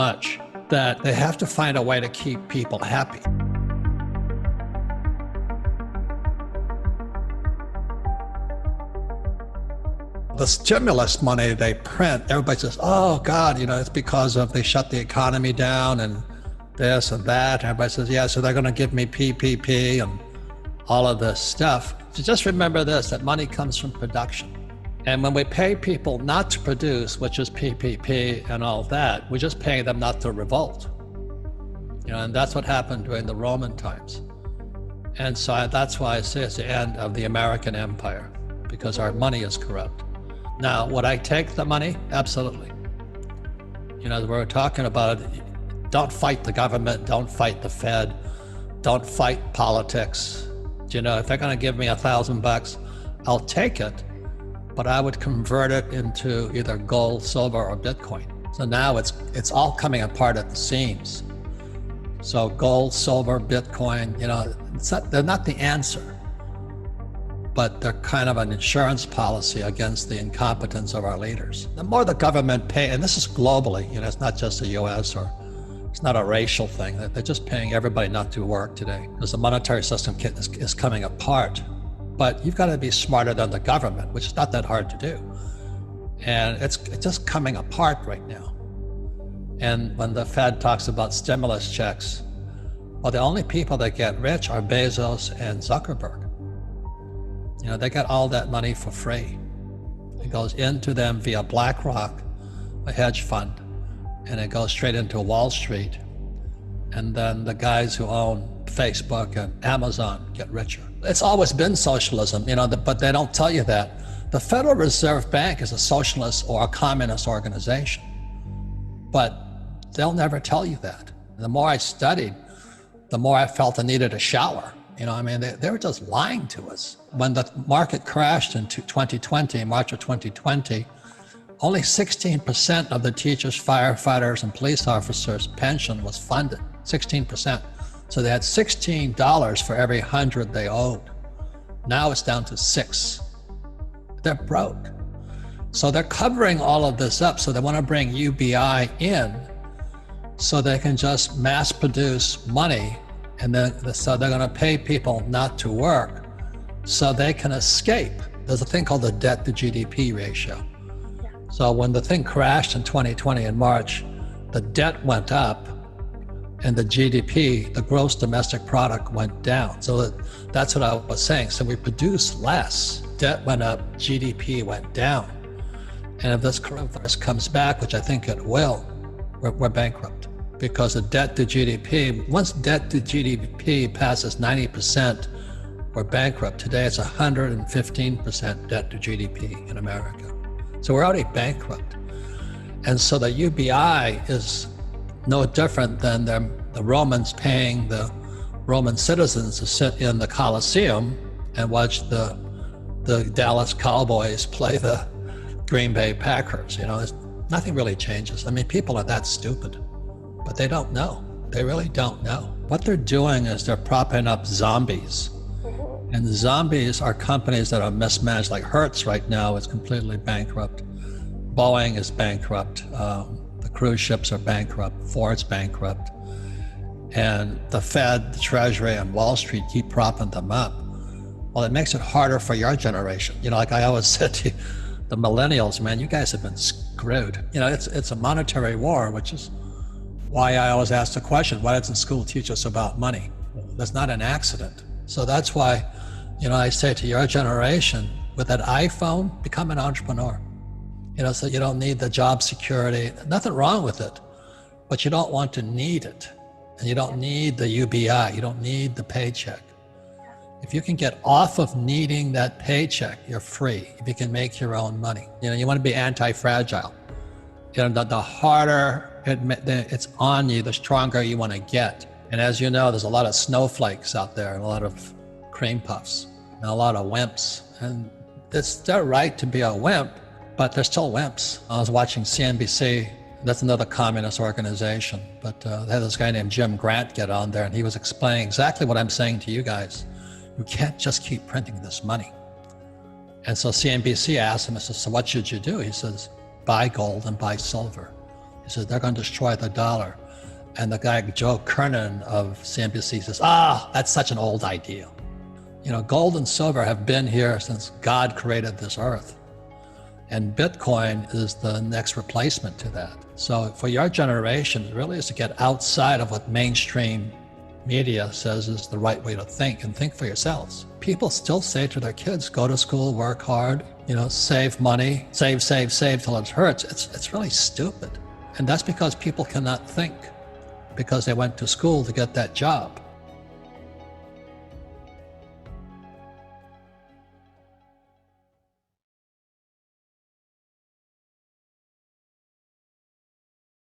much that they have to find a way to keep people happy. The stimulus money they print, everybody says, oh God, it's because of they shut the economy down and this and that. Everybody says, yeah, so they're going to give me PPP and all of this stuff. So just remember this, that money comes from production. And when we pay people not to produce, which is PPP and all that, we're just paying them not to revolt. And that's what happened during the Roman times. And so that's why I say it's the end of the American empire, because our money is corrupt. Now, would I take the money? Absolutely. As we're talking about it, don't fight the government, don't fight the Fed, don't fight politics. If they're going to give me $1,000, I'll take it, but I would convert it into either gold, silver, or Bitcoin. So now it's all coming apart at the seams. So gold, silver, Bitcoin, they're not the answer, but they're kind of an insurance policy against the incompetence of our leaders. The more the government pay, and this is globally, it's not just the US or it's not a racial thing. They're just paying everybody not to work today because the monetary system is coming apart. But you've got to be smarter than the government, which is not that hard to do. And it's just coming apart right now. And when the Fed talks about stimulus checks, well, the only people that get rich are Bezos and Zuckerberg. They get all that money for free. It goes into them via BlackRock, a hedge fund, and it goes straight into Wall Street. And then the guys who own Facebook and Amazon get richer. It's always been socialism, but they don't tell you that. The Federal Reserve Bank is a socialist or a communist organization, but they'll never tell you that. The more I studied, the more I felt I needed a shower. They were just lying to us. When the market crashed in 2020, March of 2020, only 16% of the teachers, firefighters, and police officers' pension was funded, 16%. So they had $16 for every 100 they owed. Now it's down to 6. They're broke. So they're covering all of this up. So they want to bring UBI in so they can just mass produce money. And then so they're going to pay people not to work so they can escape. There's a thing called the debt to GDP ratio. So when the thing crashed in 2020 in March, the debt went up and the GDP, the gross domestic product, went down. So that's what I was saying. So we produce less, debt went up, GDP went down. And if this coronavirus comes back, which I think it will, we're bankrupt. Because the debt to GDP, once debt to GDP passes 90%, we're bankrupt. Today it's 115% debt to GDP in America. So we're already bankrupt. And so the UBI is no different than the Romans paying the Roman citizens to sit in the Colosseum and watch the Dallas Cowboys play the Green Bay Packers. Nothing really changes. People are that stupid, but they don't know. They really don't know. What they're doing is they're propping up zombies. And zombies are companies that are mismanaged, like Hertz right now is completely bankrupt. Boeing is bankrupt. The cruise ships are bankrupt. Ford's bankrupt. And the Fed, the Treasury, and Wall Street keep propping them up. Well, it makes it harder for your generation. Like I always said to the millennials, man, you guys have been screwed. It's a monetary war, which is why I always ask the question, why doesn't school teach us about money? That's not an accident. So that's why, I say to your generation, with that iPhone, become an entrepreneur. So you don't need the job security, nothing wrong with it, but you don't want to need it. And you don't need the UBI, you don't need the paycheck. If you can get off of needing that paycheck, you're free. If you can make your own money. You want to be anti-fragile. The harder it's on you, the stronger you want to get. And as you know, there's a lot of snowflakes out there and a lot of cream puffs and a lot of wimps. And it's their right to be a wimp, but they're still wimps. I was watching CNBC, that's another communist organization, but they had this guy named Jim Grant get on there and he was explaining exactly what I'm saying to you guys. You can't just keep printing this money. And so CNBC asked him, so what should you do? He says, buy gold and buy silver. He says, they're going to destroy the dollar. And the guy, Joe Kernan of CNBC, says, that's such an old idea. You know, gold and silver have been here since God created this earth. And Bitcoin is the next replacement to that. So for your generation, it really is to get outside of what mainstream media says is the right way to think, and think for yourselves. People still say to their kids, go to school, work hard, you know, save money, save till it hurts. It's really stupid. And that's because people cannot think, because they went to school to get that job.